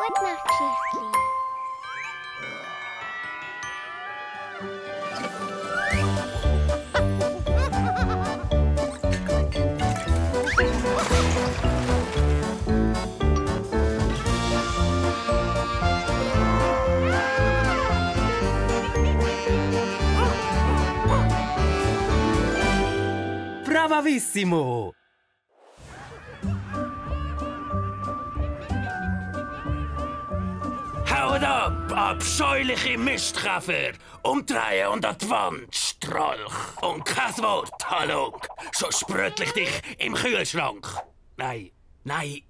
Gute Nacht, Geschichtli. Bravissimo! Haut ab, abscheuliche Mistkäfer! Umdrehen und an die Wand, Strolch! Und kein Wort, Halunk! Sonst spröttle ich dich im Kühlschrank! Nein,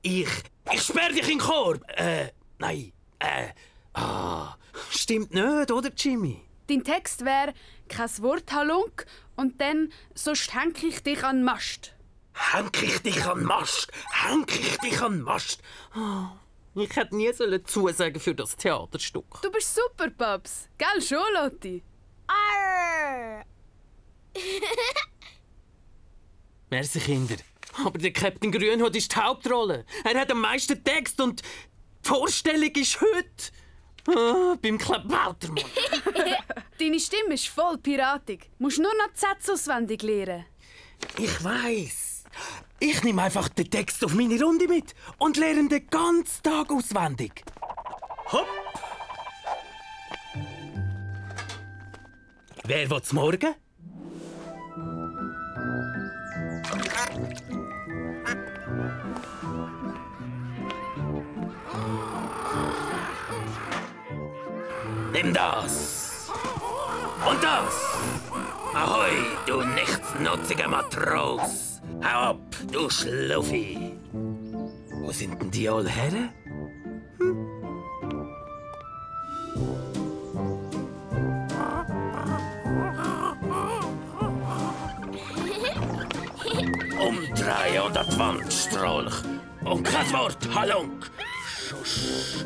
ich sperr dich in den Korb! Stimmt nicht, oder, Jimmy? Dein Text wäre «Kein Wort, Halunk» und dann «Sonst häng ich dich an den Mast». Häng ich dich an den Mast? Häng ich dich an den Mast? Oh, ich hätte nie zusagen für das Theaterstück. Du bist super, Babs. Gell schon, Lotti? Arr! Merci, Kinder. Aber der Captain Grünhut ist die Hauptrolle. Er hat am meisten Text und die Vorstellung ist heute beim Klabautermann. Deine Stimme ist voll piratig. Musst nur noch die Sätze auswendig lernen. Ich weiss. Ich nehme einfach den Text auf meine Runde mit und lerne den ganzen Tag auswendig. Hopp! Wer will's morgen? Nimm das. Und das. Ahoi, du nichtsnutziger Matros. Hau ab, du Schluffi. Wo sind denn die alle her? Umdrehen und an die Wand, Strolch. Und kein Wort, Halunk. Schuss.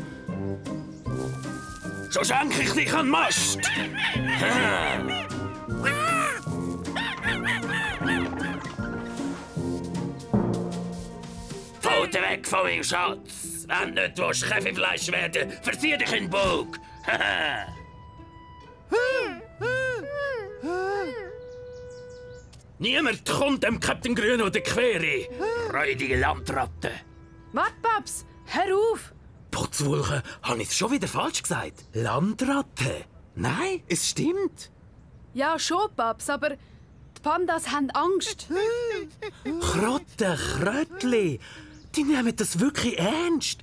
So schenke ich dich an den Mast. Pfote weg von meinem Schatz. Wenn du nicht Kaffeefleisch werden willst, verzieh dich in den Bug. Niemand kommt dem Captain Grün oder Quere. Räudige Landratte. Warte, Babs, hör auf! Potzwulche, habe ich es schon wieder falsch gesagt? Landratte? Nein, es stimmt. Ja, schon, Babs, aber die Pandas haben Angst. Krotte, Krötli, die nehmen das wirklich ernst.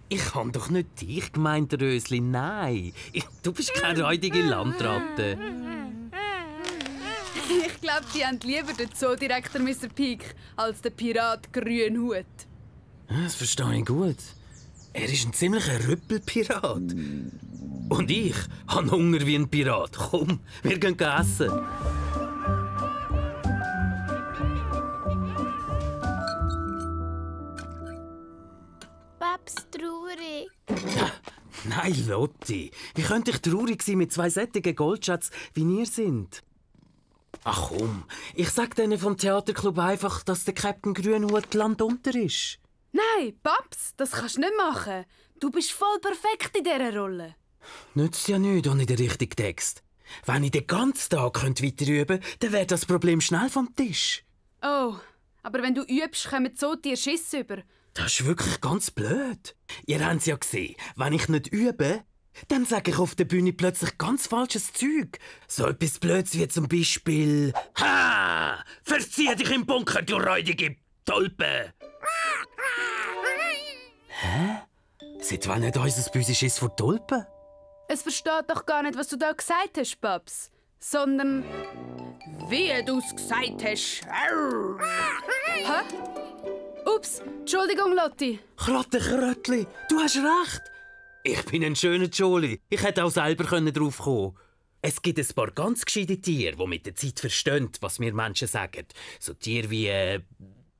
Ich habe doch nicht dich gemeint, Rösli, nein. Du bist keine räudige Landratte. Ich glaube, die haben lieber den Zoodirektor Mr. Peak als den Pirat Grünhut. Das verstehe ich gut. Er ist ein ziemlicher Rüppelpirat. Und ich habe Hunger wie ein Pirat. Komm, wir gehen essen. Babs traurig. Nein, Lotti. Wie könnte ich traurig sein mit zwei sättigen Goldschätzen, wie ihr sind? Ach komm, ich sag denen vom Theaterclub einfach, dass der Captain Grünhut landunter ist. Nein, Babs, das kannst du nicht machen. Du bist voll perfekt in dieser Rolle. Nützt ja nichts ohne den richtigen Text. Wenn ich den ganzen Tag weiter üben könnte, dann wäre das Problem schnell vom Tisch. Oh, aber wenn du übst, kommen so dir Schiss über. Das ist wirklich ganz blöd. Ihr habt es ja gesehen, wenn ich nicht übe, dann sage ich auf der Bühne plötzlich ganz falsches Zeug. So etwas Blödes wie zum Beispiel «Ha! Verzieh dich im Bunker, du räudige Tulpe!» Hä? Seit wann hat unser Büsi Schiss vor Tulpen? Es versteht doch gar nicht, was du da gesagt hast, Babs. Sondern wie du es gesagt hast. Hä? Ups, Entschuldigung, Lotti. Krotte Krötli, du hast recht. Ich bin ein schöner Joli. Ich hätte auch selber drauf kommen können. Es gibt ein paar ganz gescheite Tiere, die mit der Zeit verstehen, was wir Menschen sagen. So Tiere wie...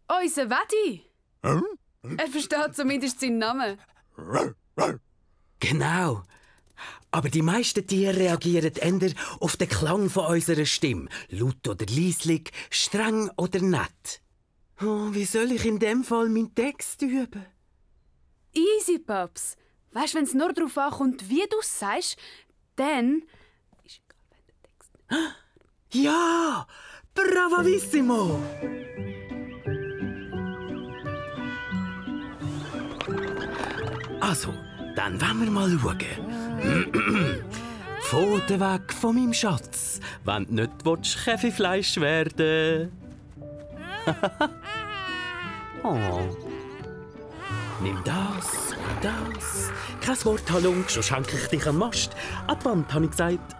Unser Weddi. Er versteht zumindest seinen Namen. Genau. Aber die meisten Tiere reagieren eher auf den Klang von unserer Stimme. Laut oder leislich, streng oder nett. Oh, wie soll ich in dem Fall meinen Text üben? Easy, Babs. Weißt du, wenn es nur darauf ankommt, wie du es sagst, dann ist egal, wenn der Text. Ja! Bravissimo! Also, dann wollen wir mal schauen. Pfoten weg von meinem Schatz, wenn du nicht Käfefleisch werden willst. Oh. Nimm das und das. Kein Wort, Halunk, schon schenke ich dich am Mast. An die Wand, habe ich gesagt.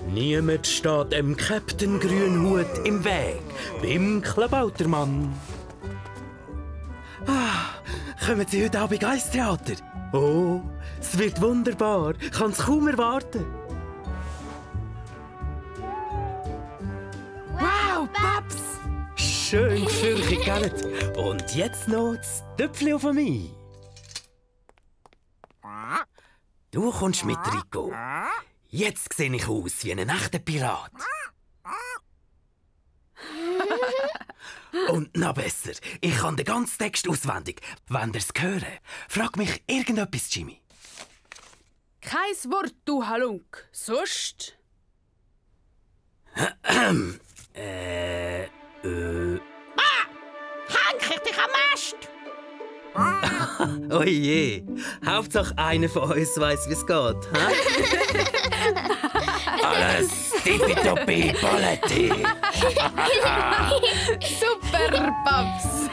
Niemand steht dem Captain Grünhut im Weg, beim Klabautermann. Kommen Sie heute Abend ins Theater? Oh, es wird wunderbar. Ich kann es kaum erwarten. Wow, Paps! Schön gefürchtet, gell? Und jetzt noch das Töpfchen von mir. Du kommst mit, Rico. Jetzt sehe ich aus wie ein echter Pirat. Und noch besser, ich kann den ganzen Text auswendig. Wenn ihr es hören, frag mich irgendetwas, Jimmy. Kein Wort, du Halunk. Sonst? Hänge ich dich am Mast? Oje, Hauptsache einer von uns weiss, wie es geht. Alles tippitoppi, Paletti. Super, Paps!